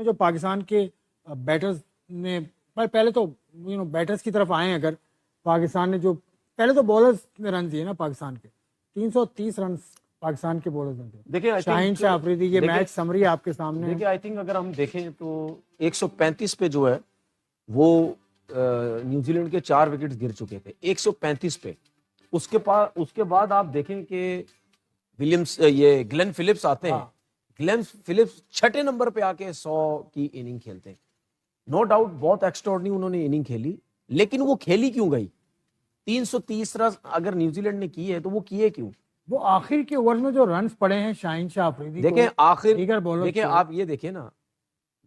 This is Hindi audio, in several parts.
जो पाकिस्तान के बैटर्स ने पहले तो बैटर्स की तरफ आए, अगर पाकिस्तान ने जो पहले तो बॉलर्स ने रन दिए ना, पाकिस्तान के 330 रन पाकिस्तान के बॉलर्स ने दिए। देखिए शाहीन शाह अफरीदी, ये मैच समरी आपके सामने। देखिए आई थिंक अगर हम देखें तो 135 पे जो है वो न्यूजीलैंड के 4 विकेट्स गिर चुके थे 135 पे। उसके बाद आप देखें कि विलियम्स ये ग्लेन फिलिप्स आते हैं। ग्लेन फिलिप्स 6ठे नंबर पे आके 100 की इनिंग खेलते हैं। नो डाउट बहुत एक्स्ट्राऑर्डिनरी उन्होंने इनिंग खेली, लेकिन वो खेली क्यों गई? 330 रन अगर न्यूजीलैंड ने किए तो वो किए क्यों? वो आखिर के ओवर में जो रन्स पड़े हैं शाहीन शाह अफरीदी, देखें आखिर देखिए आप ये देखिए ना,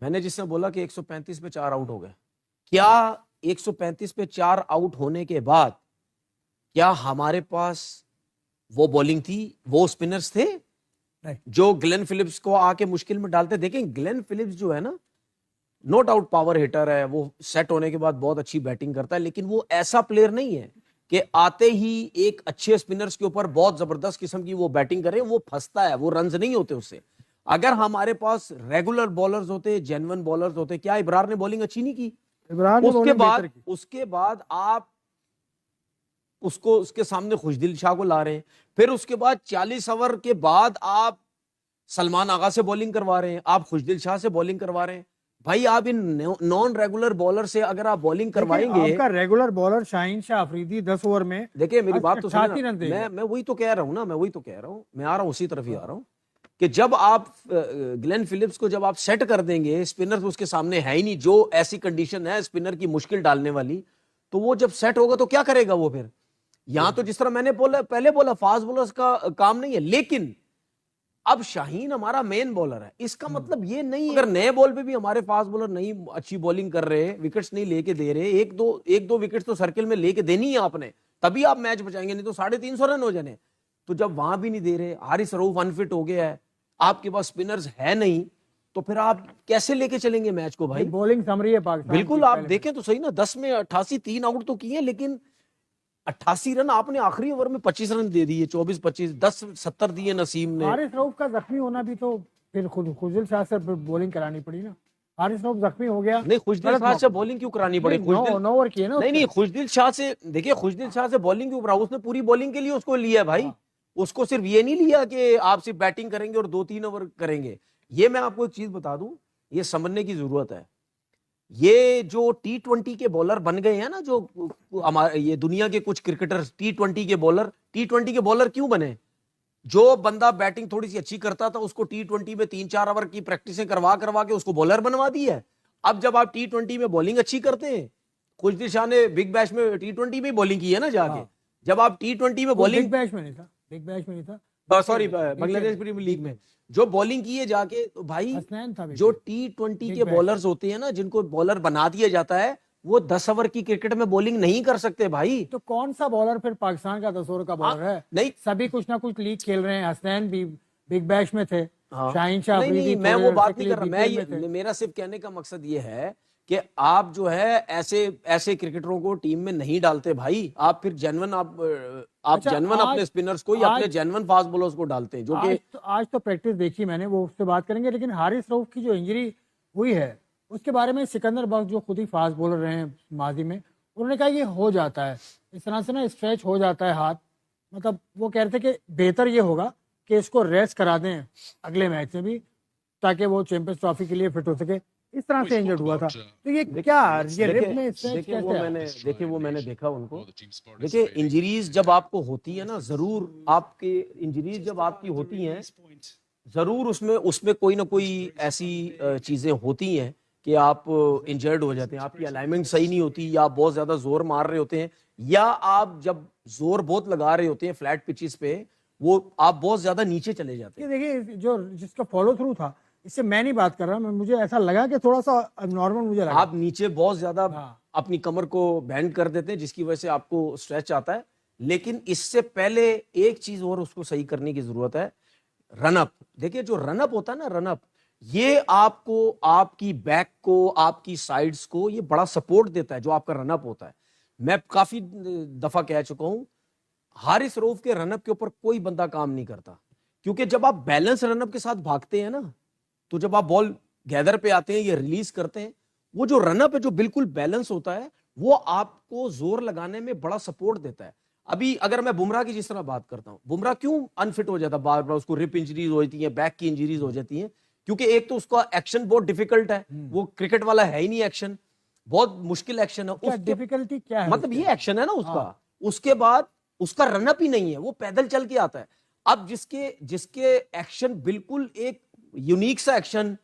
मैंने जिसने बोला कि 135 पे 4 आउट हो गए, क्या 135 पे 4 आउट होने के बाद क्या हमारे पास वो बॉलिंग थी, वो स्पिनर्स थे जो ग्लेन फिलिप्स को आके मुश्किल में डालते? देखें ग्लेन फिलिप्स जो है ना, नो डाउट पावर हिटर है, वो सेट होने के बाद बहुत अच्छी बैटिंग करता है, लेकिन वो ऐसा प्लेयर नहीं है कि आते ही एक अच्छे स्पिनर्स के ऊपर बहुत जबरदस्त किस्म की वो बैटिंग करे। वो फंसता है, वो रन्स नहीं होते उससे। अगर हमारे पास रेगुलर बॉलर्स होते, जेन्युइन बॉलर्स होते, क्या इब्रार ने बॉलिंग अच्छी नहीं की? उसके बाद आप उसके सामने खुशदिल शाह को ला रहे हैं, फिर उसके बाद 40 ओवर के बाद आप सलमान आगा से बॉलिंग करवा रहे हैं, आप खुशदिल शाह से बॉलिंग करवा रहे हैं। भाई आप इन नॉन रेगुलर बॉलर से अगर आप बॉलिंग करवाएंगे, आपका regular bowler Shaheen Shah Afridi 10 over में, देखिए मेरी बात तो सुनिए, मैं वही तो कह रहा हूं ना, मैं आ रहा हूं उसी तरफ ही आ रहा हूं कि जब आप ग्लेन फिलिप्स को जब आप सेट कर देंगे, स्पिनर उसके सामने है ही नहीं, जो ऐसी कंडीशन है स्पिनर की मुश्किल डालने वाली, तो वो जब सेट होगा तो क्या करेगा वो फिर? यहां तो जिस तरह मैंने पहले बोला फास्ट बॉलर्स का काम नहीं है, लेकिन अब शाहीन हमारा मेन बॉलर है। इसका मतलब ये नहीं अगर नए बॉल पे भी हमारे फास्ट बॉलर नहीं अच्छी बॉलिंग कर रहे, विकेट्स नहीं लेके दे रहे, एक दो विकेट्स तो सर्किल में लेके देनी है आपने, तभी आप मैच बचाएंगे, नहीं तो 350 रन हो जाने। तो जब वहां भी नहीं दे रहे, हारिस रऊफ अनफिट हो गया है, आपके पास स्पिनर्स है नहीं, तो फिर आप कैसे लेके चलेंगे मैच को भाई? बॉलिंग समरी है पाकिस्तान। बिल्कुल, आप देखें तो सही ना, 10 में 88 3 आउट तो किए, लेकिन 88 रन आपने आखिरी ओवर में 25 रन दे दिए, 24-25, 10-70 दिए नसीम ने। हारिस रऊफ का जख्मी होना भी तो फिर खुशदिल शाह से बॉलिंग करानी पड़ी ना। हारिस रऊफ जख्मी हो गया, नहीं खुशदिल शाह से बॉलिंग क्यों करानी पड़ी? 9 ओवर किए ना। नहीं खुशदिल शाह से, देखिए खुशदिल शाह से बॉलिंग क्यों करा? उसने पूरी बॉलिंग के लिए उसको लिया भाई। उसको सिर्फ ये नहीं लिया कि आप सिर्फ बैटिंग करेंगे और 2-3 ओवर करेंगे। ये मैं आपको एक चीज बता दूं, ये समझने की जरूरत है। ये जो T20 के बॉलर बन गए हैं ना, जो हमारे ये दुनिया के कुछ क्रिकेटर्स T20 के बॉलर क्यों बने? जो बंदा बैटिंग थोड़ी सी अच्छी करता था उसको T20 में 3-4 ओवर की प्रैक्टिसें करवा के उसको बॉलर बनवा दी है। अब जब आप T20 में बॉलिंग अच्छी करते हैं, खुशदिल शाह ने बिग बैश में T20 में बॉलिंग की है ना जाके। जब आप T20 में बॉलिंग, बिग बैश में नहीं था, सॉरी बांग्लादेश प्रीमियर लीग में जो बॉलिंग की है जाके, तो भाई जो T20 के बॉलर्स होते हैं ना, जिनको बॉलर बना दिया जाता है, वो 10 ओवर की क्रिकेट में बॉलिंग नहीं कर सकते भाई। तो कौन सा बॉलर फिर पाकिस्तान का 10 ओवर का बॉलर है? नहीं, सभी कुछ ना कुछ लीग खेल रहे हैं। हसनैन भी बिग बैश में थे, शाहीन शाह अफरीदी, मैं वो बात नहीं कर रहा। मेरा सिर्फ कहने का मकसद ये है कि आप जो है ऐसे क्रिकेटरों को टीम में नहीं डालते भाई। आप फिर जेन्युइन जेन्युइन अपने स्पिनर्स को या अपने जेन्युइन फास्ट बॉलर्स को डालते हैं, जो कि आज तो प्रैक्टिस देखी मैंने, वो उससे बात करेंगे। लेकिन हारिस रऊफ की जो इंजरी हुई है उसके बारे में सिकंदर बख्श, जो खुद ही फास्ट बॉलर रहे हैं माजी में, उन्होंने कहा ये हो जाता है, इस तरह से ना स्ट्रेच हो जाता है हाथ। मतलब वो कह रहे थे कि बेहतर ये होगा कि इसको रेस्ट करा दें अगले मैच में भी, ताकि वो चैंपियंस ट्रॉफी के लिए फिट हो सके। इस तरह से इंजर्ड हुआ था। तो ये क्या, ये रिप में स्ट्रेच कैसे? वो मैंने देखा उनको। देखिए इंजरीज जब आपको होती है ना, जरूर आपके इंजरीज जब आपकी होती हैं, जरूर उसमें कोई ना कोई ऐसी चीजें होती हैं कि आप इंजर्ड हो जाते हैं। आपकी अलाइनमेंट सही नहीं होती, या आप बहुत ज्यादा जोर मार रहे होते हैं, या आप जब जोर बहुत लगा रहे होते हैं फ्लैट पिचेस पे, वो आप बहुत ज्यादा नीचे चले जाते हैं। देखिए जो जिसका फॉलो थ्रू था, इससे मैं नहीं बात कर रहा, मुझे ऐसा लगा कि थोड़ा सा नॉर्मल मुझे लगा। आप नीचे बहुत ज्यादा अपनी कमर को बैंड कर देते हैं, जिसकी वजह से आपको स्ट्रेच आता है। लेकिन इससे पहले एक चीज और उसको सही करने की जरूरत है, रनअप। देखिए जो रनअप होता है ना, रनअप, ये आपको आपकी बैक को, आपकी साइड्स को ये बड़ा सपोर्ट देता है, जो आपका रनअप होता है। मैं काफी दफा कह चुका हूं, हारिस रऊफ के रनअप के ऊपर कोई बंदा काम नहीं करता, क्योंकि जब आप बैलेंस रनअप के साथ भागते हैं ना, तो जब आप बॉल गैदर पे आते हैं, ये रिलीज करते हैं, वो जो रनअप है जो बिल्कुल बैलेंस होता है, वो आपको जोर लगाने में बड़ा सपोर्ट देता है। अभी अगर मैं बुमराह की जिस तरह बात करता हूं, बुमराह क्यों अनफिट हो जाता, बार बार उसको रिप इंजरीज हो जाती है, बैक की इंजरीज हो जाती है, क्योंकि एक तो उसका एक्शन बहुत डिफिकल्ट है, वो क्रिकेट वाला है ही नहीं, एक्शन बहुत मुश्किल एक्शन है। क्या डिफिकल्टी क्या है मतलब ये एक्शन है ना उसका, उसके बाद उसका रनअप ही नहीं है, वो पैदल चल के आता है। अब जिसके एक्शन बिल्कुल एक यूनिक सा एक्शन,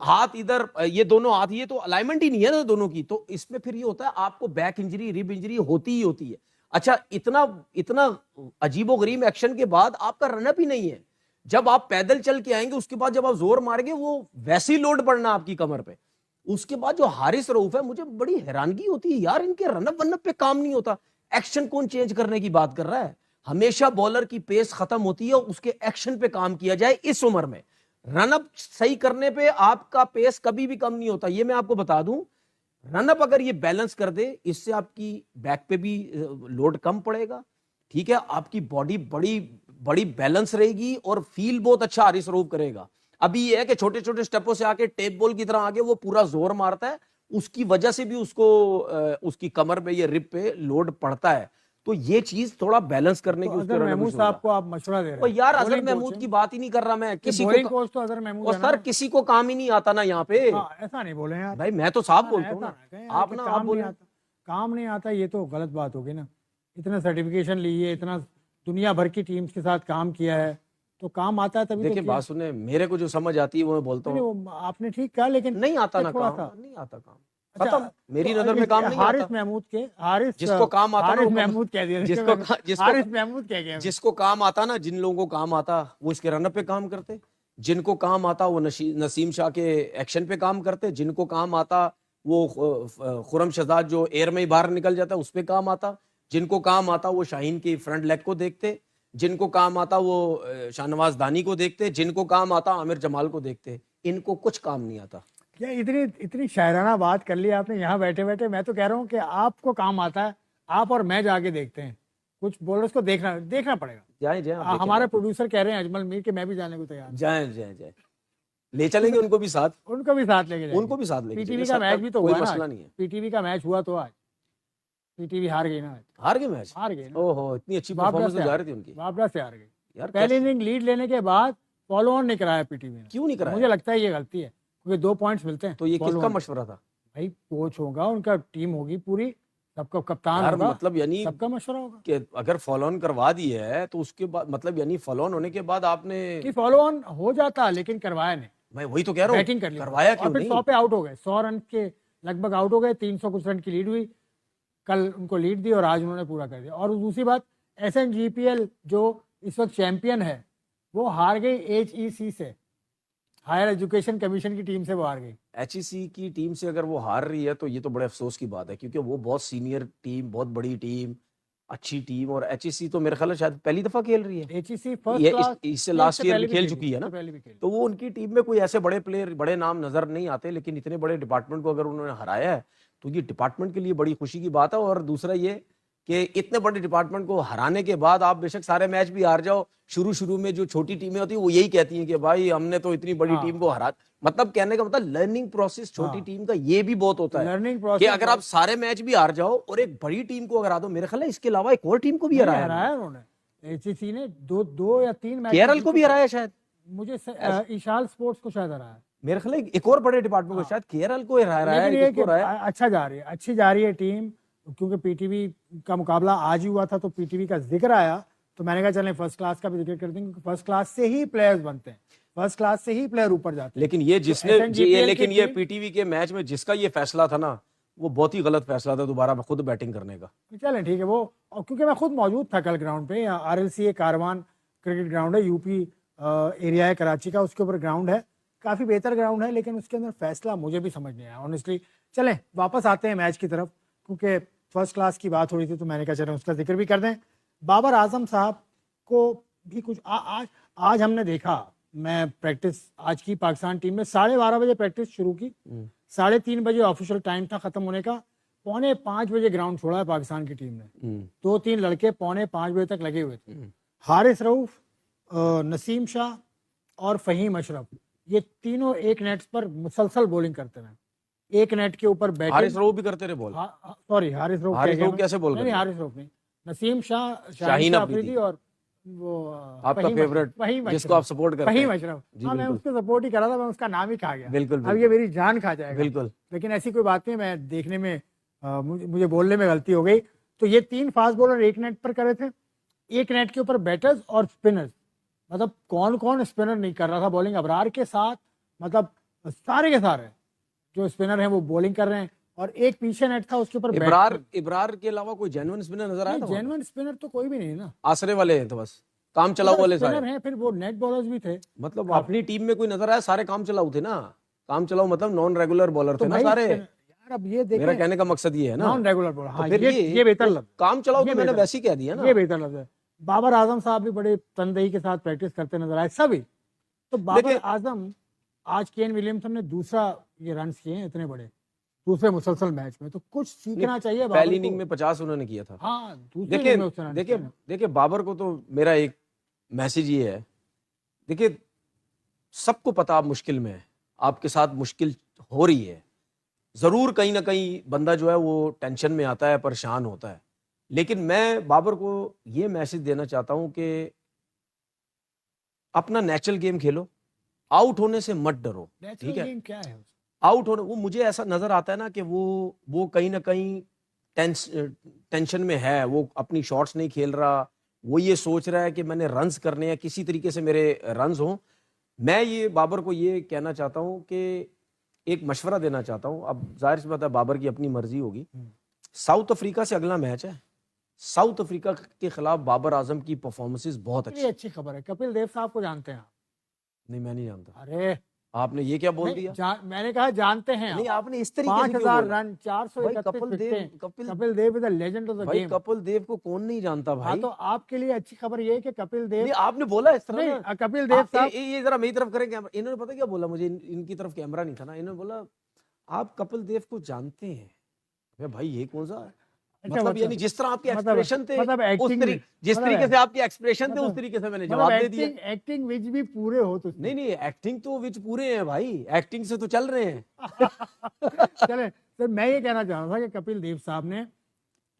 हाथ इधर, ये दोनों हाथ, ये तो अलाइनमेंट ही नहीं है ना दोनों की, तो इसमें फिर ये होता है आपको बैक इंजरी, रिब इंजरी होती ही होती है। अच्छा, इतना इतना अजीबोगरीब एक्शन के बाद आपका रनअप ही नहीं है। जब आप पैदल चल के आएंगे, उसके बाद जब आप जोर मारेंगे, वो वैसे ही लोड पड़ना आपकी कमर पे। उसके बाद जो हारिस रऊफ है, मुझे बड़ी हैरानगी होती है यार, इनके रनअप वनअप पे काम नहीं होता। एक्शन कौन चेंज करने की बात कर रहा है? हमेशा बॉलर की पेस खत्म होती है, उसके एक्शन पे काम किया जाए। इस उम्र में रनअप सही करने पे आपका पेस कभी भी कम नहीं होता, ये मैं आपको बता दूं। रनअप अगर ये बैलेंस कर दे, इससे आपकी बैक पे भी लोड कम पड़ेगा, ठीक है, आपकी बॉडी बड़ी बड़ी बैलेंस रहेगी और फील बहुत अच्छा हारिस रऊफ करेगा। अभी ये है कि छोटे छोटे स्टेपों से आके टेप बॉल की तरह आगे वो पूरा जोर मारता है, उसकी वजह से भी उसको उसकी कमर पे या रिप पे लोड पड़ता है। तो ये चीज थोड़ा बैलेंस करने तो की अजहर महमूद साहब को आप मशवरा दे रहे हैं? यार अजहर महमूद की बात ही नहीं कर रहा मैं, किसी को कोच तो अजहर महमूद है ना? सर किसी को काम ही नहीं आता ना यहाँ पे। ऐसा नहीं बोले यार भाई, मैं तो साफ बोलता हूँ ना, आप ना आप बोले काम नहीं आता, ये तो गलत बात होगी ना। इतना सर्टिफिकेशन ली है, इतना दुनिया भर की टीम्स के साथ काम किया है, तो काम आता है तभी। देखिए बात सुने, मेरे को जो समझ आती है वो मैं बोलता हूँ। आपने ठीक कहा, लेकिन नहीं आता ना काम, नहीं आता काम, खत्म। मेरी नजर में काम नहीं आता। हारिस महमूद के जिसको काम आता, हारिस महमूद कह दिया, हारिस महमूद कह गया। जिसको काम आता ना, जिन लोगों को काम आता वो इसके रनअप पे काम करते, जिनको काम आता वो नसीम शाह के एक्शन पे काम करते, जिनको काम आता वो खुरम शहजाद जो एयर में ही बाहर निकल जाता है उस पे काम आता, जिनको काम आता वो शाहीन की फ्रंट लेग को देखते, जिनको काम आता वो शाहनवाज दानी को देखते, जिनको काम आता आमिर जमाल को देखते। इनको कुछ काम नहीं आता। क्या इतनी इतनी शायराना बात कर ली आपने यहाँ बैठे बैठे। मैं तो कह रहा हूँ कि आपको काम आता है, आप और मैं जाके देखते हैं, कुछ बॉलर्स को देखना पड़ेगा। जाए हमारे प्रोड्यूसर कह रहे हैं अजमल मीर के मैं भी जाने को तैयार। जाए ले चलेंगे उनको भी साथ, उनको भी साथ लेके जाएंगे, उनको भी साथ लेके। पीटीवी का मैच भी तो हुआ मसला नहीं है। पीटीवी का मैच हुआ तो आज पीटीवी हार गई ना, हार गए मैच, हार गई। ओहो, इतनी अच्छी परफॉर्मेंस जा रही थी उनकी, बाबरा से हार गई यार। पहली इनिंग लीड लेने के बाद फॉलो ऑन नहीं कराया पीटीवी ने। क्यों नहीं कराया? मुझे लगता है ये गलती है, क्योंकि 2 पॉइंट्स मिलते हैं। तो ये किसका मशवरा था भाई? कोच होगा, उनका टीम होगी पूरी, सबका कप्तान होगा, मतलब यानी सबका मशवरा होगा कि अगर फॉलो ऑन करवा दी है तो उसके बाद मतलब यानी फॉलो ऑन होने के बाद आपने कि फॉलो ऑन हो जाता, लेकिन करवाया नहीं। मैं वही तो कह रहा हूँ, बैटिंग कर ली, करवाया क्यों नहीं? 100 पे आउट हो गए, 100 रन के लगभग आउट हो गए, 300 कुछ रन की लीड हुई। कल उनको लीड दी और आज उन्होंने पूरा कर दिया। और दूसरी बात, SNGPL जो इस वक्त चैंपियन है, वो हार गई HEC से, हायर एजुकेशन कमीशन की टीम से वो हार गई। HEC की टीम से अगर वो हार रही है तो ये तो बड़े अफसोस की बात है, क्योंकि वो बहुत सीनियर टीम, बहुत बड़ी टीम, अच्छी टीम। और HEC तो मेरे ख्याल है शायद पहली दफा खेल रही है। HEC फर्स्ट क्लास इससे लास्ट ईयर भी खेल चुकी है ना, तो वो उनकी टीम में कोई ऐसे बड़े प्लेयर, बड़े नाम नजर नहीं आते, लेकिन इतने बड़े डिपार्टमेंट को अगर उन्होंने हराया है तो ये डिपार्टमेंट के लिए बड़ी खुशी की बात है। और दूसरा ये कि इतने बड़े डिपार्टमेंट को हराने के बाद आप बेशक सारे मैच भी हार जाओ, शुरू में जो छोटी टीमें होती है वो यही कहती हैं कि भाई हमने तो इतनी बड़ी टीम को हरा, मतलब कहने का मतलब लर्निंग प्रोसेस छोटी टीम का ये भी बहुत होता है, लर्निंग कि प्रोसेस। अगर आप सारे मैच भी हार जाओ और एक बड़ी टीम को अगर हरा दो, मेरे ख्याल है इसके अलावा एक और टीम को भी हराया उन्होंने। HEC ने दो या तीन मैच, केरल को भी हराया शायद, मुझे ईशाल स्पोर्ट्स को शायद हराया मेरे ख्याल है एक और बड़े डिपार्टमेंट को, शायद केरल को हराया है। अच्छा जा रही है, अच्छी जा रही है टीम, क्योंकि पीटीवी का मुकाबला आज ही हुआ था तो पीटीवी का जिक्र आया, तो मैंने कहा चलें फर्स्ट क्लास का भी जिक्र कर देंगे, फर्स्ट क्लास से ही प्लेयर्स बनते हैं, फर्स्ट क्लास से ही प्लेयर ऊपर जाते हैं। लेकिन ये जिसने लेकिन ये पीटीवी के मैच में जिसका ये फैसला था ना, वो बहुत ही गलत फैसला था दोबारा खुद बैटिंग करने का। चलें ठीक है वो, और क्योंकि मैं खुद मौजूद था कल ग्राउंड पे, RLCA कारवान क्रिकेट ग्राउंड है, यूपी एरिया है कराची का, उसके ऊपर ग्राउंड है, काफ़ी बेहतर ग्राउंड है, लेकिन उसके अंदर फैसला मुझे भी समझ नहीं आया ऑनेस्टली। चलें वापस आते हैं मैच की तरफ, क्योंकि फर्स्ट क्लास की बात हो रही थी तो मैंने कहा चलें उसका जिक्र भी कर दें। बाबर आजम साहब को भी कुछ आज हमने देखा, मैं प्रैक्टिस आज की पाकिस्तान टीम में 12:30 बजे प्रैक्टिस शुरू की, 3:30 बजे ऑफिशियल टाइम था खत्म होने का, 4:45 बजे ग्राउंड छोड़ा है पाकिस्तान की टीम ने। 2-3 लड़के 4:45 बजे तक लगे हुए थे, हारिस रऊफ, नसीम शाह और फहीम अशरफ, ये तीनों एक नेट पर मुसलसल बॉलिंग करते रहे, एक नेट के ऊपर बैटिंग। हारिस रऊफ भी करते रहे बॉल। सॉरी हारिस रऊफ कैसे बॉल नहीं, हारिस रऊफ नहीं, नसीम शाह, शाहीन अफरीदी और वो आपका फेवरेट जिसको आप सपोर्ट करते हैं, फहीम अशरफ। हाँ, मैं उसको सपोर्ट ही कर रहा था, मैं उसका नाम ही खा गया। बिल्कुल अब ये मेरी जान खा जाएगा। बिल्कुल, लेकिन ऐसी कोई बात नहीं, मैं देखने में मुझे बोलने में गलती हो गई। तो ये तीन फास्ट बॉलर एक नेट पर करे थे, एक नेट के ऊपर बैटर्स और स्पिनर्स। मतलब कौन कौन स्पिनर नहीं कर रहा था बॉलिंग अबरार के साथ, मतलब सारे के सारे जो स्पिनर हैं वो बॉलिंग कर रहे हैं, और एक पीछे नेट था उसके ऊपर इब्रार के अलावा कोई जेन्युइन स्पिनर नजर आया था? जेन्युइन स्पिनर तो कोई भी नहीं है ना, आसरे वाले हैं तो बस काम चलाऊ वाले सारे हैं। फिर वो नेट बॉलर्स भी थे, मतलब अपनी टीम में कोई नजर आया? सारे काम चलाऊ थे ना, काम चलाऊ मतलब नॉन रेगुलर बॉलर थे ना सारे। यार अब ये देखिए, मेरा कहने का मकसद ये है ना, नॉन रेगुलर बॉलर। हाँ, फिर ये बेहतर लग, काम चलाऊ तो मैंने वैसे ही कह दिया ना, ये बेहतर लग है। बाबर आजम साहब भी बड़े तनदेही के साथ प्रैक्टिस करते नजर आए सभी। तो बाबर आजम, आज केन विलियमसन ने दूसरा ये रन किए हैं इतने बड़े दूसरे मुसलसल मैच में, तो कुछ सीखना चाहिए। पहली इनिंग में 50 उन्होंने किया था। हाँ, देखिए बाबर को तो मेरा एक मैसेज ये है, देखिए सबको पता आप मुश्किल में है, आपके साथ मुश्किल हो रही है, जरूर कहीं ना कहीं बंदा जो है वो टेंशन में आता है, परेशान होता है, लेकिन मैं बाबर को ये मैसेज देना चाहता हूं कि अपना नेचुरल गेम खेलो, आउट होने से मत डरो। ठीक है, क्या है आउट होने, वो मुझे ऐसा नजर आता है ना कि वो कहीं ना कहीं टेंशन में है, वो अपनी शॉट्स नहीं खेल रहा, वो ये सोच रहा है कि मैंने रन्स करने हैं, किसी तरीके से मेरे रन्स हों। मैं ये बाबर को ये कहना चाहता हूं कि एक मशवरा देना चाहता हूं, अब जाहिर सी बात है बाबर की अपनी मर्जी होगी। साउथ अफ्रीका से अगला मैच है, साउथ अफ्रीका के खिलाफ बाबर आजम की परफॉर्मेंसेस बहुत अच्छी खबर है। कपिल देव साहब को जानते हैं आप? नहीं, मैं नहीं जानता। अरे आपने ये क्या बोल दिया? मैंने कहा जानते हैं नहीं, आपने इस तरीके से 5000 run, 431 Kapil Dev is the legend of the game. Kapil Dev को कौन नहीं जानता भाई? हाँ, तो आपके लिए अच्छी खबर ये है कि कपिल देव, आपने बोला इस तरह नहीं, कपिल देव साहब, ये जरा मेरी तरफ करें कैमरा। इन्होंने पता क्या बोला मुझे, इनकी तरफ कैमरा नहीं था ना, इन्होंने बोला आप कपिल देव को जानते हैं। भाई ये कौन सा मतलब, यानी जिस तरह आपके एक्सप्रेशन थे, उस जिस तरीके से आपके एक्सप्रेशन थे, उस तरीके से मैंने जवाब दे दिया। एक्टिंग विच भी पूरे हो तो नहीं, एक्टिंग तो विच पूरे हैं भाई, एक्टिंग से तो चल रहे हैं। चले, तो मैं ये कहना चाह रहा था कि कपिल देव साहब ने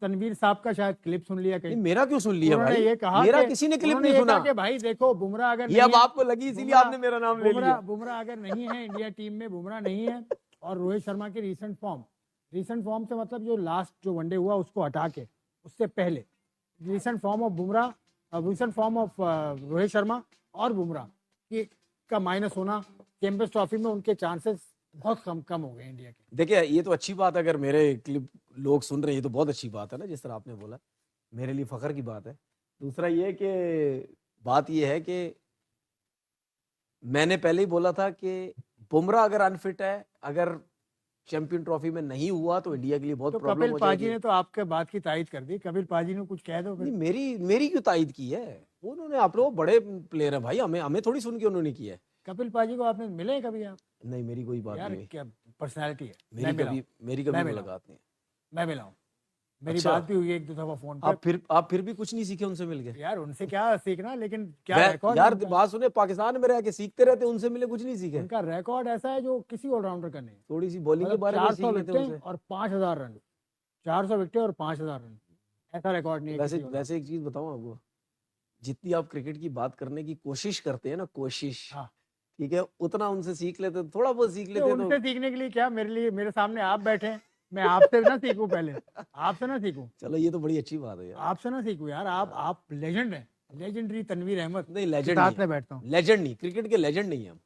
तनवीर साहब का शायद क्लिप सुन लिया कहीं। मेरा क्यों सुन लिया भाई? ये कहा मेरा किसी ने क्लिप नहीं सुना कि भाई देखो बुमराह अगर ये अब आपको लगी इसीलिए आपने मेरा नाम ले लिया। बुमराह अगर नहीं है इंडिया टीम में, बुमराह नहीं है, और रोहित शर्मा की रीसेंट फॉर्म से मतलब जो लास्ट जो वनडे हुआ उसको हटा के उससे पहले recent form of Bumrah, recent form of Rohit Sharma और बुमराह का माइनस होना, चैंपियंस ट्रॉफी में उनके चांसेस बहुत कम हो गए इंडिया के। देखिए ये तो अच्छी बात है, अगर मेरे क्लिप लोग सुन रहे हैं तो बहुत अच्छी बात है ना, जिस तरह आपने बोला मेरे लिए फख्र की बात है। दूसरा ये कि बात ये है कि मैंने पहले ही बोला था कि बुमराह अगर अनफिट है, अगर चैंपियन ट्रॉफी में नहीं हुआ तो इंडिया के लिए बहुत प्रॉब्लम हो जाएगी। कपिल पाजी ने तो आपके बात की तायद कर दी। कपिल पाजी ने कुछ कह दो फिर। मेरी क्यों तायद की है? उन्होंने, आप लोग बड़े प्लेयर है भाई, हमें थोड़ी सुन के उन्होंने किया है। कपिल पाजी को आपने मिले कभी आप? नहीं, मेरी कोई बात नहीं। क्या पर्सनालिटी है, मेरी कभी मुलाकात नहीं। मैं मिलाऊं, मेरी बात भी हुई एक दो दफा फोन पर। आप फिर भी कुछ नहीं सीखे उनसे मिलके? यार उनसे क्या सीखना, लेकिन क्या रिकॉर्ड यार बात सुने, पाकिस्तान में रह के सीखते रहते, उनसे मिले कुछ नहीं सीखे। उनका रिकॉर्ड ऐसा है जो किसी ऑलराउंडर का नहीं। थोड़ी सी बॉलिंग के बारे में सीख लेते हैं और 5000 रन, 400 विकेट और 5000 रन, ऐसा रिकॉर्ड नहीं है। वैसे एक चीज बताऊं आपको, जितनी आप क्रिकेट की बात करने की कोशिश करते हैं ना, कोशिश, ठीक है, उतना उनसे सीख लेते, थोड़ा बहुत सीख लेते। उनसे सीखने के लिए क्या, मेरे सामने आप बैठे हैं, मैं आपसे ना सीखूं, पहले आपसे ना सीखूं। चलो ये तो बड़ी अच्छी बात है यार, आपसे ना सीखूं यार। आप लेजेंड हैं, लेजेंडरी तनवीर अहमद। नहीं, लेजेंड साथ में बैठता हूं, लेजेंड नहीं, क्रिकेट के लेजेंड नहीं है हम।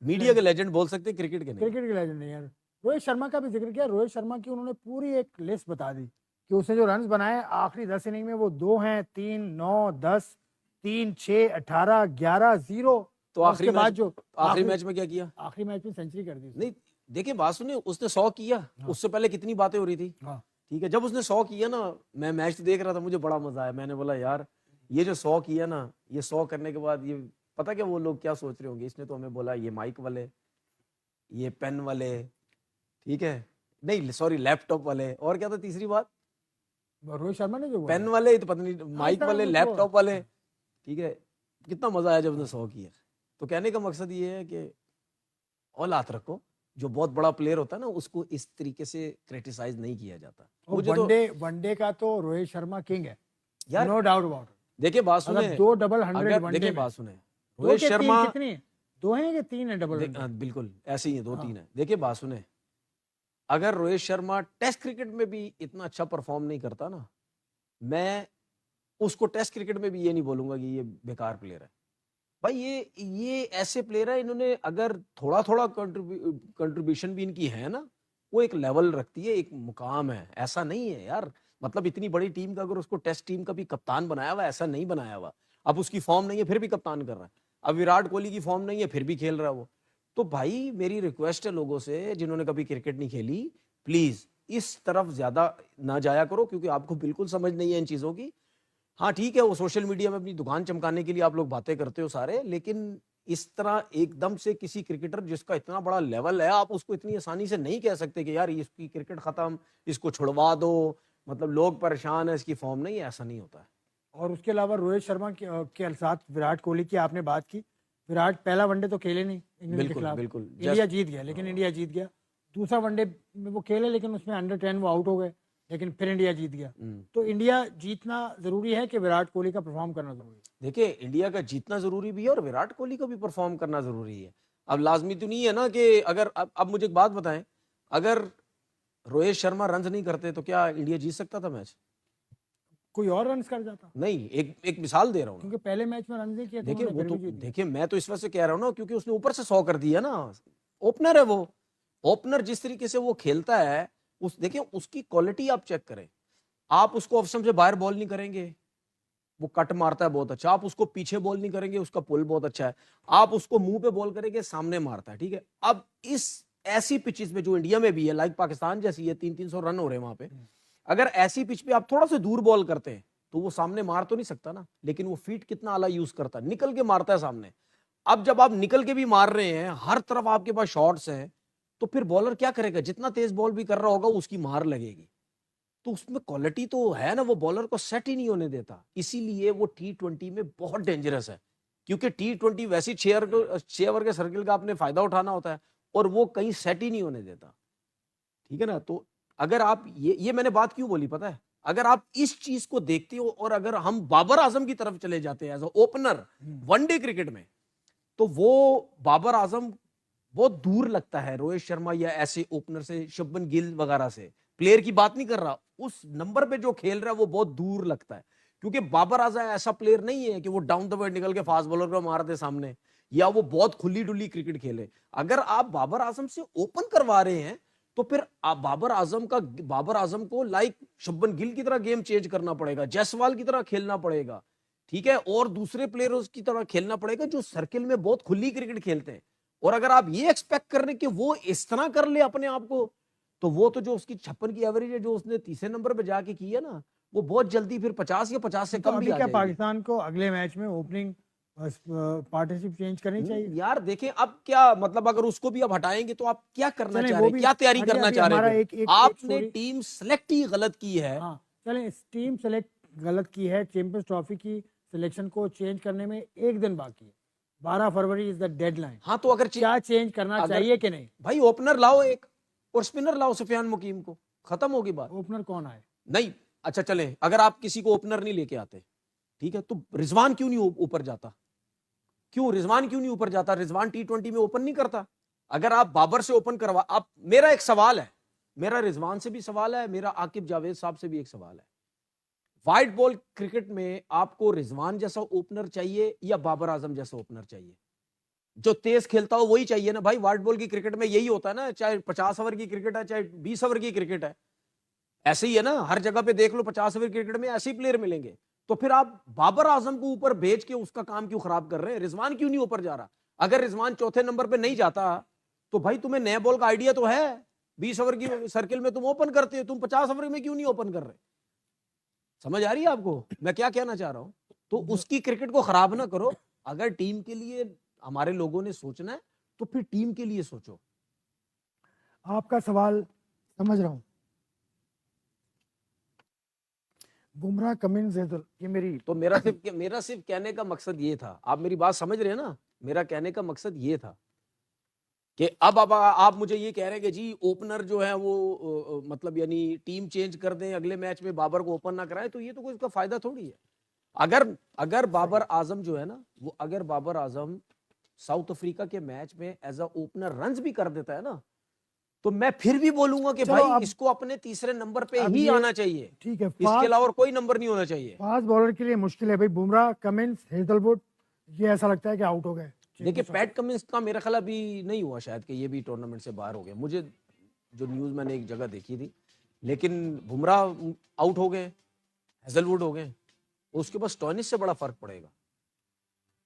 मीडिया के लेजेंड बोल सकते हैं, क्रिकेट के नहीं। क्रिकेट के लेजेंड नहीं यार। रोहित शर्मा का भी जिक्र किया। रोहित शर्मा की उन्होंने पूरी एक लिस्ट बता दी कि उसने जो रन बनाए आखिरी 10 इनिंग में, वो 2 हैं, 3, 9, 10, 3, 6, 18, 11, 0। तो आखिरी मैच में क्या किया? आखिरी मैच में सेंचुरी कर दी। नहीं देखिए, बात सुनिए, उसने 100 किया। उससे पहले कितनी बातें हो रही थी। ठीक है, जब उसने 100 किया ना, मैं मैच देख रहा था, मुझे बड़ा मजा आया। मैंने बोला यार ये जो 100 किया ना, ये 100 करने के बाद ये पता क्या वो लोग क्या सोच रहे होंगे, इसने तो हमें बोला ये माइक वाले, ये पेन वाले, ठीक है, नहीं सॉरी लैपटॉप वाले, और क्या था तीसरी बात? रोहित शर्मा ने जो पेन वाले, तो पता नहीं माइक वाले, लैपटॉप वाले, ठीक है। कितना मजा आया जब उसने 100 किया। तो कहने का मकसद ये है कि औलाद रखो, जो बहुत बड़ा प्लेयर होता है ना उसको इस तरीके से क्रिटिसाइज नहीं किया जाता। और मुझे तो वनडे का तो रोहित शर्मा किंग है, यार नो डाउट अबाउट इट। देखिए बात सुने, मतलब 2 डबल 100 अगर वनडे देखिए में, बात सुने, 2 रोहित के 3 शर्मा कितनी है? 2 हैं कि 3 है डबल 100? बिल्कुल ऐसे ही है, दो हाँ। तीन है। देखिए बात सुने, अगर रोहित शर्मा टेस्ट क्रिकेट में भी इतना अच्छा परफॉर्म नहीं करता ना, मैं उसको टेस्ट क्रिकेट में भी ये नहीं बोलूंगा कि ये बेकार प्लेयर है। भाई ये ऐसे प्लेयर है, इन्होंने अगर थोड़ा थोड़ा कंट्रीब्यूशन भी इनकी है ना, वो एक लेवल रखती है, एक मुकाम है। ऐसा नहीं है यार, मतलब इतनी बड़ी टीम का अगर उसको टेस्ट टीम का भी कप्तान बनाया हुआ, ऐसा नहीं बनाया हुआ। अब उसकी फॉर्म नहीं है फिर भी कप्तान कर रहा है। अब विराट कोहली की फॉर्म नहीं है फिर भी खेल रहा है वो। तो भाई मेरी रिक्वेस्ट है लोगों से जिन्होंने कभी क्रिकेट नहीं खेली, प्लीज इस तरफ ज्यादा ना जाया करो, क्योंकि आपको बिल्कुल समझ नहीं है इन चीजों की। हाँ ठीक है, वो सोशल मीडिया में अपनी दुकान चमकाने के लिए आप लोग बातें करते हो सारे, लेकिन इस तरह एकदम से किसी क्रिकेटर जिसका इतना बड़ा लेवल है, आप उसको इतनी आसानी से नहीं कह सकते कि यार इसकी क्रिकेट खत्म, इसको छुड़वा दो, मतलब लोग परेशान है, इसकी फॉर्म नहीं है। ऐसा नहीं होता है। और उसके अलावा रोहित शर्मा के साथ विराट कोहली की आपने बात की। विराट पहला वनडे तो खेले नहीं इंग्लैंड के बिल्कुल खिलाफ, बिल्कुल, इंडिया जीत गया, लेकिन इंडिया जीत गया। दूसरा वनडे में वो खेले लेकिन उसमें अंडर 10 वो आउट हो गए, लेकिन फिर इंडिया जीत गया। तो इंडिया जीतना जरूरी है कि विराट कोहली का परफॉर्म करना जरूरी है? देखिए इंडिया का जीतना जरूरी भी है और विराट कोहली का भी परफॉर्म करना जरूरी है। अब लाजमी तो नहीं है ना कि अगर अब मुझे एक बात बताएं, अगर रोहित शर्मा रन नहीं करते तो क्या इंडिया जीत सकता था मैच? कोई और रन कर जाता। नहीं, एक मिसाल दे रहा हूँ। क्योंकि पहले मैच में रन नहीं किए थे देखिए उन्होंने, वो फिर तो भी जीत गए। देखिए मैं तो इस वजह से कह रहा हूँ ना, क्योंकि उसने ऊपर से 100 कर दिया ना। ओपनर है वो, ओपनर जिस तरीके से वो खेलता है, उस देखिए उसकी क्वालिटी आप चेक करें। आप उसको ऑफ स्टंप से बाहर बॉल नहीं करेंगे, वो कट मारता है बहुत अच्छा। आप उसको पीछे बॉल नहीं करेंगे, उसका पुल बहुत अच्छा है। आप उसको मुंह पे बॉल करेंगे, सामने मारता है, ठीक है। अब इस ऐसी पिचेस में जो इंडिया में भी है, लाइक पाकिस्तान जैसी है, 300-300 रन हो रहे हैं वहां पे, अगर ऐसी पिच पे आप थोड़ा सा दूर बॉल करते हैं तो वो सामने मार तो नहीं सकता ना, लेकिन वो फीट कितना आला यूज करता है, निकल के मारता है सामने। अब जब आप निकल के भी मार रहे हैं, हर तरफ आपके पास शॉट्स हैं, तो फिर बॉलर क्या करेगा? जितना तेज बॉल भी कर रहा होगा उसकी मार लगेगी। तो उसमें क्वालिटी तो है ना, वो बॉलर को सेट ही नहीं होने देता। इसीलिए वो T20 में बहुत डेंजरस है, क्योंकि T20 वैसी 6 ओवर के सर्किल का आपने फायदा उठाना होता है, और वो कहीं सेट ही नहीं होने देता, ठीक है ना। तो अगर आप ये मैंने बात क्यों बोली पता है, अगर आप इस चीज को देखते हो, और अगर हम बाबर आजम की तरफ चले जाते हैं एज ओपनर वनडे क्रिकेट में, तो वो बाबर आजम बहुत दूर लगता है रोहित शर्मा या ऐसे ओपनर से, शुभमन गिल वगैरह से। प्लेयर की बात नहीं कर रहा, उस नंबर पे जो खेल रहा है वो बहुत दूर लगता है। क्योंकि बाबर आजम ऐसा प्लेयर नहीं है कि वो डाउन द वर्ड निकल के फास्ट बॉलर को मार दे सामने, या वो बहुत खुली डुली क्रिकेट खेले। अगर आप बाबर आजम से ओपन करवा रहे हैं, तो फिर आप बाबर आजम को लाइक शुभमन गिल की तरह गेम चेंज करना पड़ेगा, जायसवाल की तरह खेलना पड़ेगा, ठीक है, और दूसरे प्लेयरों की तरह खेलना पड़ेगा जो सर्किल में बहुत खुली क्रिकेट खेलते हैं। और अगर आप ये एक्सपेक्ट कर रहे हैं कि वो इस तरह कर ले अपने आप को, तो वो तो जो उसकी 56 की एवरेज है, जो उसने तीसरे नंबर पे जाके की है ना, वो बहुत जल्दी फिर 50 या 50 से तो कम भी अभी आ क्या जाएगी। पाकिस्तान को अगले मैच में ओपनिंग पार्टनरशिप चेंज करनी चाहिए? यार देखें, अब क्या मतलब, अगर उसको भी अब हटाएंगे तो आप क्या करना चलें चाह वो रहे हैं, भी, क्या तैयारी अभी करना अभी चाह रहे हमारा हैं? एक एक आपने story- टीम सेलेक्ट ही गलत की है। हाँ चलें, टीम सेलेक्ट गलत की है। चैंपियंस ट्रॉफी की सिलेक्शन को चेंज करने में 1 दिन बाकी है, 12 फरवरी इज द डेडलाइन। हाँ तो अगर क्या चेंज करना चाहिए कि नहीं? भाई ओपनर लाओ एक, और स्पिनर लाओ सुफियान मुकीम को, खत्म होगी बात। ओपनर कौन आए? नहीं, अच्छा चले, अगर आप किसी को ओपनर नहीं लेके आते, ठीक है, तो रिजवान क्यों नहीं ऊपर जाता? क्यों रिजवान क्यों नहीं ऊपर जाता? रिजवान T20 में ओपन नहीं करता। अगर आप बाबर से ओपन करवा, आप, मेरा एक सवाल है, मेरा रिजवान से भी सवाल है, मेरा आकिब जावेद साहब से भी एक सवाल है। व्हाइट बॉल क्रिकेट में आपको रिजवान जैसा ओपनर चाहिए या बाबर आजम जैसा ओपनर चाहिए? जो तेज खेलता हो वही चाहिए ना भाई। व्हाइट बॉल की क्रिकेट में यही होता है ना, चाहे 50 ओवर की क्रिकेट है, चाहे 20 ओवर की क्रिकेट है, ऐसे ही है ना। हर जगह पे देख लो, 50 ओवर क्रिकेट में ऐसे ही प्लेयर मिलेंगे। तो फिर आप बाबर आजम को ऊपर भेज के उसका काम क्यों खराब कर रहे हैं? रिजवान क्यों नहीं ऊपर जा रहा? अगर रिजवान चौथे नंबर पे नहीं जाता, तो भाई तुम्हें नए बॉल का आइडिया तो है, 20 ओवर की सर्किल में तुम ओपन करते हो, तुम 50 ओवर में क्यों नहीं ओपन कर रहे? समझ आ रही है आपको मैं क्या कहना चाह रहा हूं? तो उसकी क्रिकेट को खराब ना करो। अगर टीम के लिए हमारे लोगों ने सोचना है, तो फिर टीम के लिए सोचो। आपका सवाल समझ रहा हूं। बुमराह, कमिंस, ये मेरी तो मेरा सिर्फ कहने का मकसद ये था, आप मेरी बात समझ रहे हैं ना? मेरा कहने का मकसद ये था कि अब आप मुझे ये कह रहे हैं कि जी ओपनर जो है वो मतलब यानी टीम चेंज कर दें, अगले मैच में बाबर को ओपन ना कराएं, तो ये तो कोई इसका फायदा थोड़ी है। अगर अगर बाबर आजम जो है ना, वो अगर बाबर आजम साउथ अफ्रीका के मैच में एज अ ओपनर रन्स भी कर देता है ना, तो मैं फिर भी बोलूंगा कि भाई इसको अपने तीसरे नंबर पे ही आना चाहिए। ठीक है, इसके अलावा कोई नंबर नहीं होना चाहिए। फास्ट बॉलर के लिए मुश्किल है भाई। बुमराह, कमिंस, हेजलवुड, ये ऐसा लगता है कि आउट हो गए। देखिए पैट कमिंस का मेरा ख्याल अभी नहीं हुआ शायद कि ये भी टूर्नामेंट से बाहर हो गया, मुझे जो न्यूज मैंने एक जगह देखी थी। लेकिन बुमराह आउट हो गए, हेजलवुड हो गए, उसके बाद स्टोनिस से बड़ा फर्क पड़ेगा।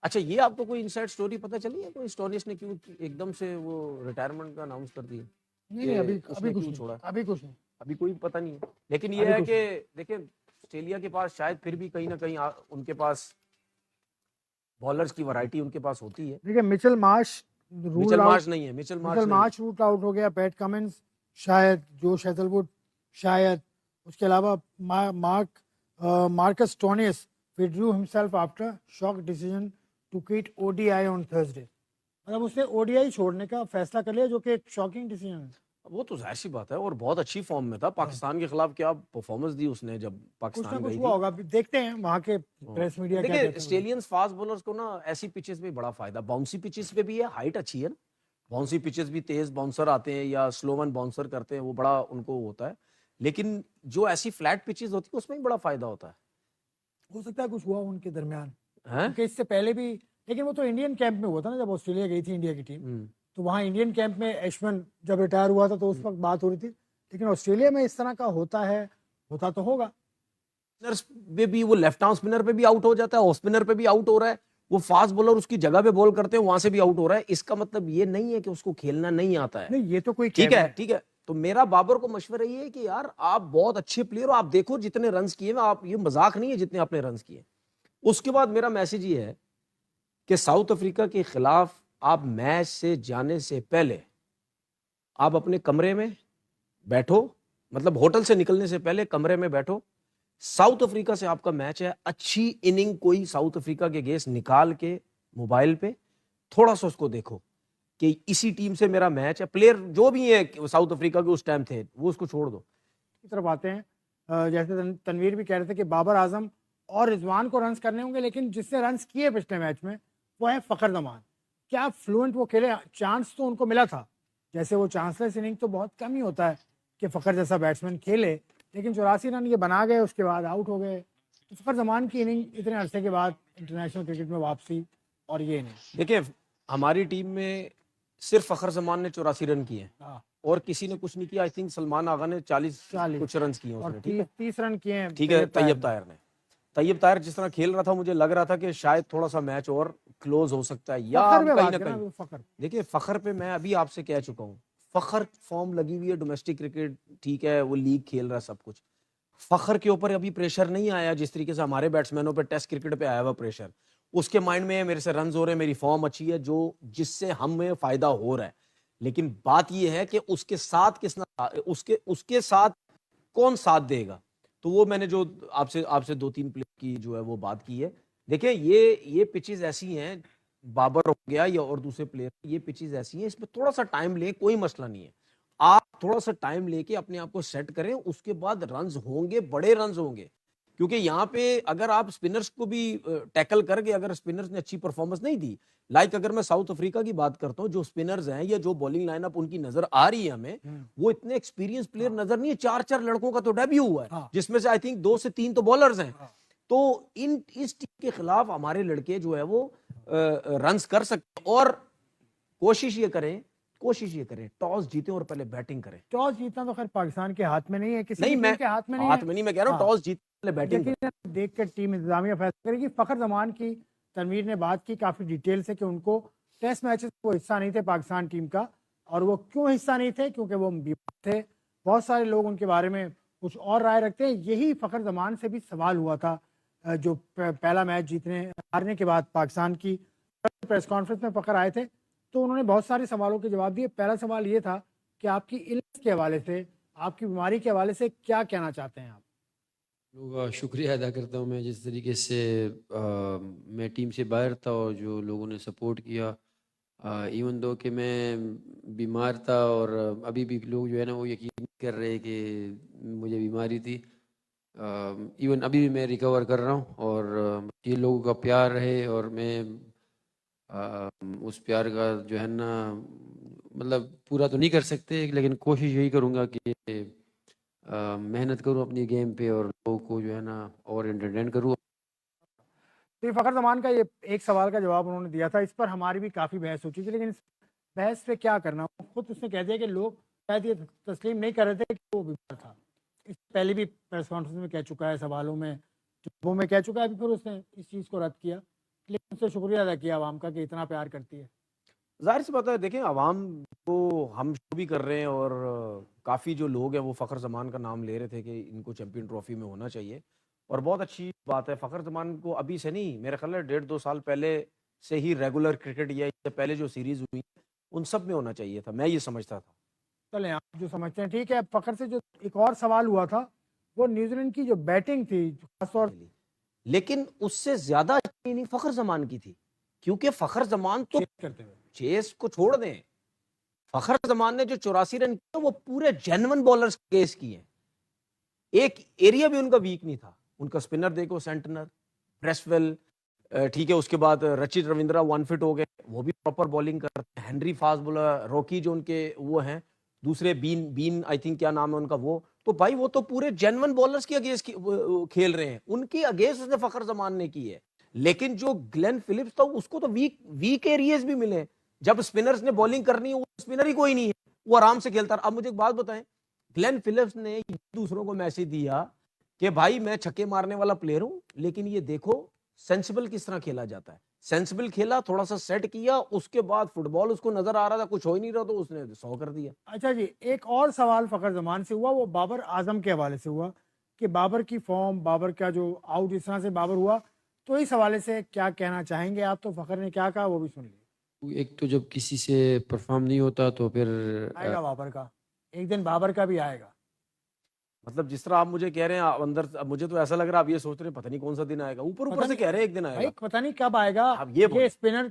अच्छा, ये आपको कोई इनसाइड स्टोरी पता चली है, कोई स्टोनिस ने क्यों एकदम से वो रिटायरमेंट का अनाउंस कर दिया? नहीं, अभी कुछ छोड़ा, अभी कुछ नहीं, अभी कोई पता नहीं है। लेकिन ये है कि देखिए ऑस्ट्रेलिया के पास शायद फिर भी कहीं ना कहीं उनके पास बॉलर्स की वैरायटी उनके पास होती है। देखिए मिचेल मार्श नहीं है, मिचेल मार्श रूट आउट हो गया, पैट कमिंस शायद, जोश हेजलवुड शायद, उसके अलावा Marcus Stoinis withdrew himself after shock decision to quit ODI on Thursday। मतलब उसने ODI छोड़ने का फैसला कर लिया, जो कि एक शॉकिंग डिसीजन है। वो तो जाहिर सी बात है, और बहुत अच्छी फॉर्म में था। पाकिस्तान के खिलाफ क्या परफॉर्मेंस दी उसने जब पाकिस्तान गई थी। हुआ होगा, देखते हैं वहां के प्रेस मीडिया क्या कहते हैं। ऑस्ट्रेलियंस फास्ट बॉलर्स को ना ऐसी पिचेस में बड़ा फायदा, बाउंसी पिचेस पे भी है, हाइट अच्छी है ना, बाउंसी पिचेस भी तेज बाउंसर आते हैं या स्लो वन बाउंसर करते हैं, वो बड़ा उनको होता है। लेकिन जो ऐसी फ्लैट पिचेस होती है उसमें भी बड़ा फायदा होता है। हो सकता है कुछ हुआ उनके दरमियान, क्योंकि इससे पहले भी, लेकिन वो तो इंडियन कैंप में हुआ था ना, जब ऑस्ट्रेलिया गई थी इंडिया की टीम, तो वहाँ इंडियन कैंप में एशमन जब रिटायर हुआ था तो उस वक्त बात हो रही थी। लेकिन ऑस्ट्रेलिया में इस तरह का होता है, होता तो होगा। स्पिनर्स पे भी वो लेफ्ट आर्म स्पिनर पे भी आउट हो जाता है, ऑफ स्पिनर पे भी आउट हो रहा है, वो फास्ट बॉलर उसकी जगह पे बॉल करते हैं वहां से भी आउट हो रहा है। इसका मतलब ये नहीं है कि उसको खेलना नहीं आता है। नहीं, ये तो कोई ठीक है। तो मेरा बाबर को मशवरा ये है कि यार आप बहुत अच्छे प्लेयर हो, आप देखो जितने रन्स किए, आप ये मजाक नहीं है जितने आपने रन्स किए। उसके बाद मेरा मैसेज ये है कि साउथ अफ्रीका के खिलाफ आप मैच से जाने से पहले आप अपने कमरे में बैठो, मतलब होटल से निकलने से पहले कमरे में बैठो, साउथ अफ्रीका से आपका मैच है, अच्छी इनिंग कोई साउथ अफ्रीका के गेस निकाल के मोबाइल पे थोड़ा सा उसको देखो कि इसी टीम से मेरा मैच है। प्लेयर जो भी है साउथ अफ्रीका के उस टाइम थे वो उसको छोड़ दो। की तरफ आते हैं, जैसे तनवीर भी कह रहे थे कि बाबर आजम और रिजवान को रन्स करने होंगे, लेकिन जिसने रन्स किए पिछले मैच में वो है फखर जमान। क्या फ्लुएंट वो खेले? चांस तो उनको मिला था, जैसे वो चांसलेस इनिंग तो बहुत कम ही होता है कि फखर जैसा बैट्समैन खेले, लेकिन 84 रन ये बना गए, उसके बाद आउट हो गए। तो फखर जमान की इनिंग इतने अरसे के बाद इंटरनेशनल क्रिकेट में वापसी, और ये नहीं। देखिए हमारी टीम में सिर्फ फखर जमान ने 84 रन किए और किसी ने कुछ नहीं किया। आई थिंक सलमान आगा ने 40 कुछ रन किए उसने, ठीक है, 30 रन किए हैं। ठीक है, तैयब ताहिर जिस तरह खेल रहा था मुझे लग रहा था कि शायद थोड़ा सा मैच और क्लोज हो सकता है, या कहीं ना कहीं। देखिए फखर पे मैं अभी आपसे कह चुका हूँ, फखर फॉर्म लगी हुई है, डोमेस्टिक क्रिकेट ठीक है, वो लीग खेल रहा है, सब कुछ। फखर के ऊपर अभी प्रेशर नहीं आया जिस तरीके से हमारे बैट्समैनों पे टेस्ट क्रिकेट पे आया हुआ प्रेशर। उसके माइंड में मेरे से रन हो रहे हैं, मेरी फॉर्म अच्छी है, जो जिससे हमें फायदा हो रहा है। लेकिन बात यह है कि उसके साथ उसके साथ कौन साथ देगा। तो वो मैंने जो आपसे 2-3 प्लेयर की जो है वो बात की है। देखिए ये पिचेस ऐसी हैं, बाबर हो गया या और दूसरे प्लेयर, ये पिचेस ऐसी हैं, इसमें थोड़ा सा टाइम ले, कोई मसला नहीं है। आप थोड़ा सा टाइम लेके अपने आप को सेट करें, उसके बाद रन्स होंगे, बड़े रन्स होंगे। क्योंकि यहाँ पे अगर आप स्पिनर्स को भी टैकल करके, अगर स्पिनर्स ने अच्छी परफॉर्मेंस नहीं दी, लाइक अगर मैं साउथ अफ्रीका की बात करता हूँ, जो स्पिनर्स हैं या जो बॉलिंग लाइनअप उनकी नजर आ रही है हमें, वो इतने एक्सपीरियंस प्लेयर नजर नहीं है। 4-4 लड़कों का तो डेब्यू हुआ है, जिसमें से आई थिंक 2 से 3 तो बॉलर्स हैं। तो इस टीम के खिलाफ हमारे लड़के जो है वो रन्स कर सकते, और कोशिश ये करें टॉस जीते और पहले बैटिंग करें। टॉस जीतना तो खैर पाकिस्तान के हाथ में नहीं है, किसी टीम के हाथ में नहीं, मैं कह रहा हूं टॉस जीत पहले बैटिंग देख कर टीम इंतजामिया फैसला करेगी। फखर जमान की तनवीर ने बात की काफी डिटेल से कि उनको टेस्ट मैचेस को हिस्सा नहीं थे पाकिस्तान टीम का, और वो क्यों हिस्सा नहीं थे, क्योंकि वो बीमार थे। बहुत सारे लोग उनके बारे में कुछ और राय रखते हैं। यही फखर जमान से भी सवाल हुआ था जो पहला मैच हारने के बाद पाकिस्तान की प्रेस कॉन्फ्रेंस में फखर आए थे, तो उन्होंने बहुत सारे सवालों के जवाब दिए। पहला सवाल ये था कि आपकी इल्स के हवाले से, आपकी बीमारी के हवाले से क्या कहना चाहते हैं आप? लोगों का शुक्रिया अदा करता हूँ मैं, जिस तरीके से मैं टीम से बाहर था और जो लोगों ने सपोर्ट किया, इवन दो कि मैं बीमार था और अभी भी लोग जो है ना वो यकीन नहीं कर रहे हैं कि मुझे बीमारी थी। इवन अभी भी मैं रिकवर कर रहा हूँ और ये लोगों का प्यार है और मैं उस प्यार का जो है ना मतलब पूरा तो नहीं कर सकते, लेकिन कोशिश यही करूँगा कि मेहनत करूँ अपनी गेम पे और लोगों को जो है ना और एंटरटेन करूँ। तो ये फ़खर ज़मान का ये एक सवाल का जवाब उन्होंने दिया था, इस पर हमारी भी काफ़ी बहस हो चुकी थी, लेकिन इस बहस पे क्या करना? खुद उसने कह दिया कि लोग शायद ये तस्लीम नहीं कर रहे थे कि वो बीमार था। इससे पहले भी प्रेस कॉन्फ्रेंस में कह चुका है, सवालों में, जवाबों में कह चुका है, अभी फिर उसने इस चीज़ को रद्द किया। लेकिन उससे शुक्रिया अदा किया आवाम का कि इतना प्यार करती है। जाहिर सी बात है, देखें आवाम को हम शो भी कर रहे हैं और काफ़ी जो लोग हैं वो फ़खर ज़मान का नाम ले रहे थे कि इनको चैंपियन ट्रॉफी में होना चाहिए और बहुत अच्छी बात है। फ़खर ज़मान को अभी से नहीं, मेरे ख्याल है 1.5-2 साल पहले से ही रेगुलर क्रिकेट या इससे पहले जो सीरीज़ हुई उन सब में होना चाहिए था, मैं ये समझता था। चलें, आप जो समझते हैं ठीक है। फ़खर से जो एक और सवाल हुआ था, वो न्यूज़ीलैंड की जो बैटिंग थी, खासतौर लेकिन उससे ज़्यादा अच्छी इनिंग फ़खर ज़मान की थी, क्योंकि फ़खर ज़मान तो करते हुए चेस को छोड़ दें, फ़खर ज़मान ने जो 84 रन किए वो पूरे जेन्युइन बॉलर्स केस किए। एक एरिया भी उनका वीक नहीं था। उनका स्पिनर देखो, सेंटनर, ब्रेसवेल, ठीक है, उसके बाद रचित रविंद्रा 1 फिट हो गए, वो भी प्रॉपर बॉलिंग करते हैं। हेनरी फास्ट बॉलर, रॉकी जो उनके वो हैं, दूसरे बीन बीन आई थिंक क्या नाम है उनका वो, तो भाई वो तो पूरे जेन्युइन बॉलर्स के अगेंस्ट खेल रहे हैं। उनकी अगेंस्ट उसने फ़खर ज़मान ने की है। लेकिन जो ग्लेन फिलिप्स था उसको तो वीक वीक एरियाज भी मिले। जब स्पिनर्स ने बॉलिंग करनी है, वो स्पिनर ही कोई नहीं है, वो आराम से खेलता रहा। अब मुझे एक बात बताएं, ग्लेन फिलिप्स ने दूसरों को मैसेज दिया कि भाई मैं छक्के मारने वाला प्लेयर हूं, लेकिन ये देखो सेंसिबल किस तरह खेला जाता है। सेंसिबल खेला, थोड़ा सा सेट किया, उसके बाद फुटबॉल उसको नजर आ रहा था, कुछ हो ही नहीं रहा, तो उसने 100 कर दिया। अच्छा जी, एक और सवाल फ़खर ज़मान से हुआ, वो बाबर आज़म के हवाले से हुआ कि बाबर की फ़ॉर्म, बाबर का जो आउट इस तरह से बाबर हुआ, तो इस हवाले से क्या कहना चाहेंगे आप? तो फ़खर ने क्या कहा वो भी सुन लीजिए। एक तो जब किसी से परफॉर्म नहीं होता तो फिर आएगा बाबर का, एक दिन बाबर का भी आएगा। मतलब जिस तरह आप मुझे कह रहे हैं, आप अंदर अब मुझे तो ऐसा लग रहा है आप ये सोच रहे हैं पता नहीं कौन सा दिन आएगा, ऊपर ऊपर पता से नहीं कह रहे हैं एक दिन भाई, आएगा। पता नहीं कब आएगा। आप ये बोले, ये स्पिनर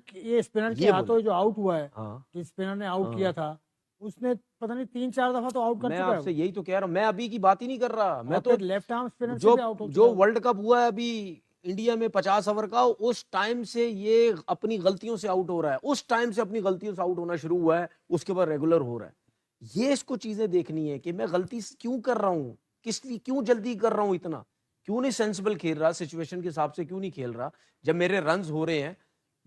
के ये हाथों बोले। जो आउट हुआ है, हाँ, जिस स्पिनर ने आउट किया हाँ, था, उसने पता नहीं 3-4 दफा तो आउट कर मैं चुका है आपसे वो। यही तो कह रहा हूं, मैं अभी की बात ही नहीं कर रहा। मैं और तो फिर लेफ्ट आर्म स्पिनर से जो भी आउट हो चुका जो है वो। वर्ल्ड कप हुआ है अभी इंडिया में 50 ओवर का, उस टाइम से ये अपनी गलतियों से आउट हो रहा है, उस टाइम से अपनी गलतियों से आउट होना शुरू हुआ है, उसके बाद रेगुलर हो रहा है। ये इसको चीजें देखनी है कि मैं गलती क्यों कर रहा हूं, किस लिए, क्यों जल्दी कर रहा हूं इतना, क्यों नहीं सेंसिबल खेल रहा, सिचुएशन के हिसाब से क्यों नहीं खेल रहा जब मेरे रन्स हो रहे हैं।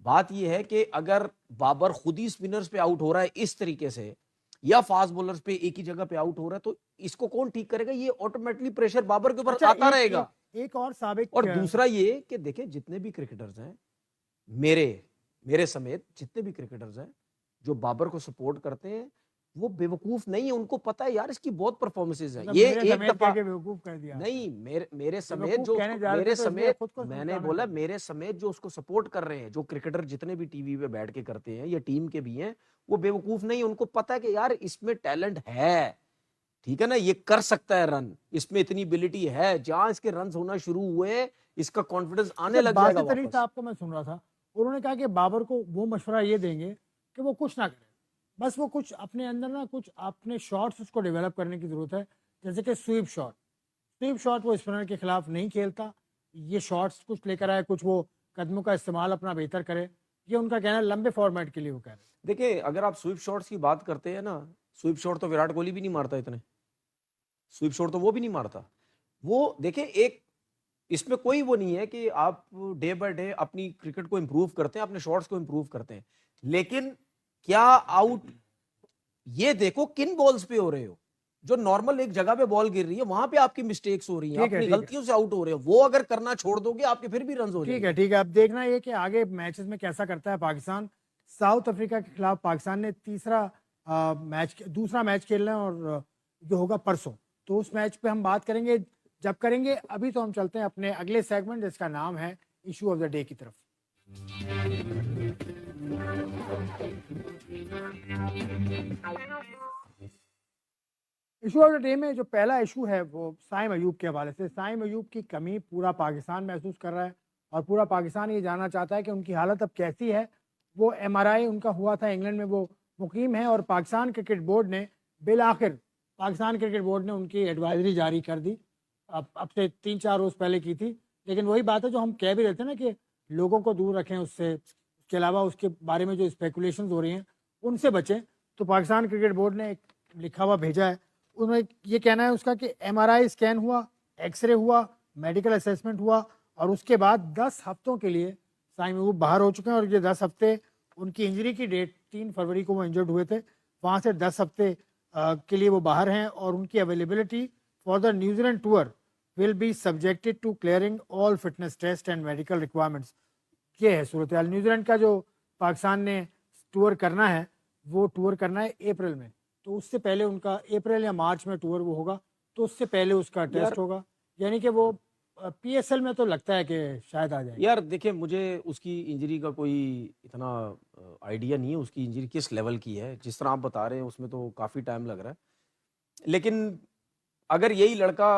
बात यह है कि अगर बाबर खुद ही स्पिनर्स पे आउट हो रहा है इस तरीके से, या फास्ट बॉलर्स पे एक ही जगह पे आउट हो रहा है, तो इसको कौन ठीक करेगा? ये ऑटोमेटिकली प्रेशर बाबर के ऊपर अच्छा, आता रहेगा। एक और साबिक और दूसरा ये कि देखिए जितने भी क्रिकेटर्स हैं, मेरे मेरे समेत जितने भी क्रिकेटर्स हैं जो बाबर को सपोर्ट करते हैं, वो बेवकूफ नहीं है, उनको पता है यार इसकी बहुत परफॉर्मेंसेज है। मतलब ये मेरे एक समेत कह दफा के बेवकूफ कर दिया आपने। नहीं, मेरे समेत बेवकूफ जो कहने उसको, जा रहे थे मेरे तो इसलिए समेत, खुद को मैंने समझाना बोला चाहिए। मेरे समेत जो उसको सपोर्ट कर रहे हैं, जो क्रिकेटर जितने भी टीवी पे बैठ के करते हैं या टीम के भी हैं, वो बेवकूफ नहीं, उनको पता है कि यार इसमें टैलेंट है, ठीक है ना, ये कर सकता है रन, इसमें इतनी एबिलिटी है। जहां इसके रन होना शुरू हुए, इसका कॉन्फिडेंस आने अच्छा, लग जाएगा बासित अली वापस। साहब को मैं सुन रहा था, उन्होंने कहा कि बाबर को वो मशवरा ये देंगे कि वो कुछ ना करे, बस वो कुछ अपने अंदर ना कुछ अपने शॉट्स उसको डेवलप करने की जरूरत है, जैसे कि स्वीप शॉट वो स्पिनर के खिलाफ नहीं खेलता, ये शॉट्स कुछ लेकर आए, कुछ वो कदमों का इस्तेमाल अपना बेहतर करे, ये उनका कहना है, लंबे फॉर्मेट के लिए वो कह रहे हैं। देखिए अगर आप स्वीप शॉट्स की बात करते हैं ना, स्वीप शॉट तो विराट कोहली भी नहीं मारता इतने, स्वीप शॉट तो वो भी नहीं मारता। वो देखिए एक, इसमें कोई वो नहीं है कि आप डे बाय डे अपनी क्रिकेट को इंप्रूव करते हैं, अपने शॉट्स को इंप्रूव करते हैं, लेकिन क्या आउट, ये देखो किन बॉल्स पे हो रहे हो। जो नॉर्मल एक जगह पे बॉल गिर रही है वहां पे आपकी मिस्टेक्स हो रही हैं, ठीक है अपनी ठीक है गलतियों से आउट हो रहे हो, वो अगर करना छोड़ दोगे आपके फिर भी रन हो ठीक जाएंगे। है ठीक है। अब देखना ये कि आगे मैचेस में कैसा करता है पाकिस्तान। साउथ अफ्रीका के खिलाफ पाकिस्तान ने दूसरा मैच खेलना है, और जो होगा परसों, तो उस मैच पे हम बात करेंगे जब करेंगे। अभी तो हम चलते हैं अपने अगले सेगमेंट जिसका नाम है इशू ऑफ द डे की तरफ। इशू ऑफ द डे में जो पहला इशू है वो साइम अयूब के हवाले से। साइम अयूब की कमी पूरा पाकिस्तान महसूस कर रहा है और पूरा पाकिस्तान ये जानना चाहता है कि उनकी हालत अब कैसी है। वो एमआरआई उनका हुआ था इंग्लैंड में, वो मुकीम है और पाकिस्तान क्रिकेट बोर्ड ने बिल आखिर पाकिस्तान क्रिकेट बोर्ड ने उनकी एडवाइजरी जारी कर दी। अब से 3-4 रोज़ पहले की थी। लेकिन वही बात है जो हम कह भी रहते हैं ना कि लोगों को दूर रखें उससे, उसके अलावा उसके बारे में जो स्पेकुलेशंस हो रही हैं उनसे बचें। तो पाकिस्तान क्रिकेट बोर्ड ने एक लिखा हुआ भेजा है, उन्हें ये कहना है उसका कि एमआरआई स्कैन हुआ, एक्सरे हुआ, मेडिकल असेसमेंट हुआ और उसके बाद 10 हफ्तों के लिए साइम अयूब बाहर हो चुके हैं। और ये 10 हफ्ते उनकी इंजरी की डेट 3 फरवरी को वो इंजर्ड हुए थे, वहाँ से 10 हफ्ते के लिए वो बाहर हैं और उनकी availability for the New Zealand tour will be subjected to clearing all fitness test and medical requirements. ये है सूरत हाल। न्यूजीलैंड का जो पाकिस्तान ने टूर करना है वो टूर करना है अप्रैल में, तो उससे पहले उनका अप्रैल या मार्च में टूर वो होगा, तो उससे पहले उसका टेस्ट होगा। यानी कि वो पीएसएल में तो लगता है कि शायद आ जाए। यार देखिए, मुझे उसकी इंजरी का कोई इतना आइडिया नहीं है, उसकी इंजरी किस लेवल की है। जिस तरह आप बता रहे हैं उसमें तो काफ़ी टाइम लग रहा है। लेकिन अगर यही लड़का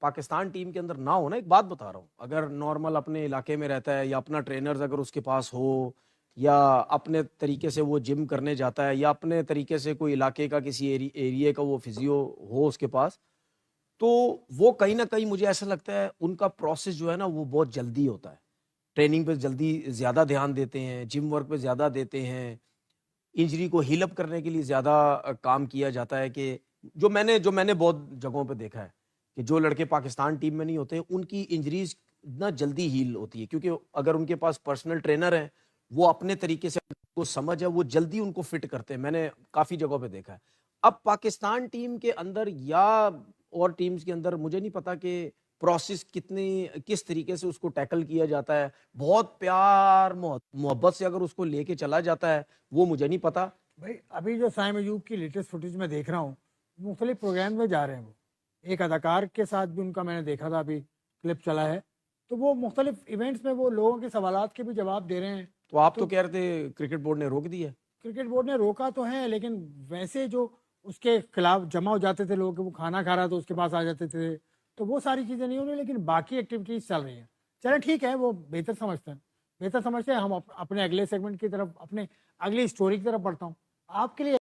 पाकिस्तान टीम के अंदर ना हो ना, एक बात बता रहा हूँ, अगर नॉर्मल अपने इलाके में रहता है या अपना ट्रेनर्स अगर उसके पास हो या अपने तरीके से वो जिम करने जाता है या अपने तरीके से कोई इलाके का किसी एरिया का वो फिजियो हो उसके पास, तो वो कहीं ना कहीं मुझे ऐसा लगता है उनका प्रोसेस जो है ना वो बहुत जल्दी होता है। ट्रेनिंग पे जल्दी ज़्यादा ध्यान देते हैं, जिम वर्क पे ज़्यादा देते हैं, इंजरी को हील अप करने के लिए ज़्यादा काम किया जाता है। कि जो मैंने बहुत जगहों पे देखा है कि जो लड़के पाकिस्तान टीम में नहीं होते उनकी इंजरीज ना जल्दी हील होती है, क्योंकि अगर उनके पास पर्सनल ट्रेनर है, वो अपने तरीके से को समझ है, वो जल्दी उनको फिट करते हैं। मैंने काफ़ी जगहों पे देखा है। अब पाकिस्तान टीम के अंदर या और टीम्स के अंदर मुझे नहीं पता कि प्रोसेस किस तरीके से उसको टैकल किया जाता है। बहुत प्यार मोहब्बत से अगर उसको लेके चला जाता है, वो मुझे नहीं पता। भाई अभी जो साइम अयूब की लेटेस्ट फुटेज में देख रहा हूँ, मुख्तलिफ प्रोग्राम में जा रहे हैं वो। एक अदाकार के साथ भी उनका मैंने देखा था, अभी क्लिप चला है, तो वो मुख्तलिफ इवेंट्स में वो लोगों के सवालात के भी जवाब दे रहे हैं। तो आप तो कह रहे थे क्रिकेट बोर्ड ने रोक दिया। क्रिकेट बोर्ड ने रोका तो है, लेकिन वैसे जो उसके खिलाफ जमा हो जाते थे लोग, वो खाना खा रहा तो उसके पास आ जाते थे, तो वो सारी चीज़ें नहीं हो रही, लेकिन बाकी एक्टिविटीज़ चल रही हैं। चलें ठीक है, वो बेहतर समझते हैं, बेहतर समझते हैं। हम अपने अगले सेगमेंट की तरफ, अपने अगली स्टोरी की तरफ बढ़ता हूँ। आपके लिए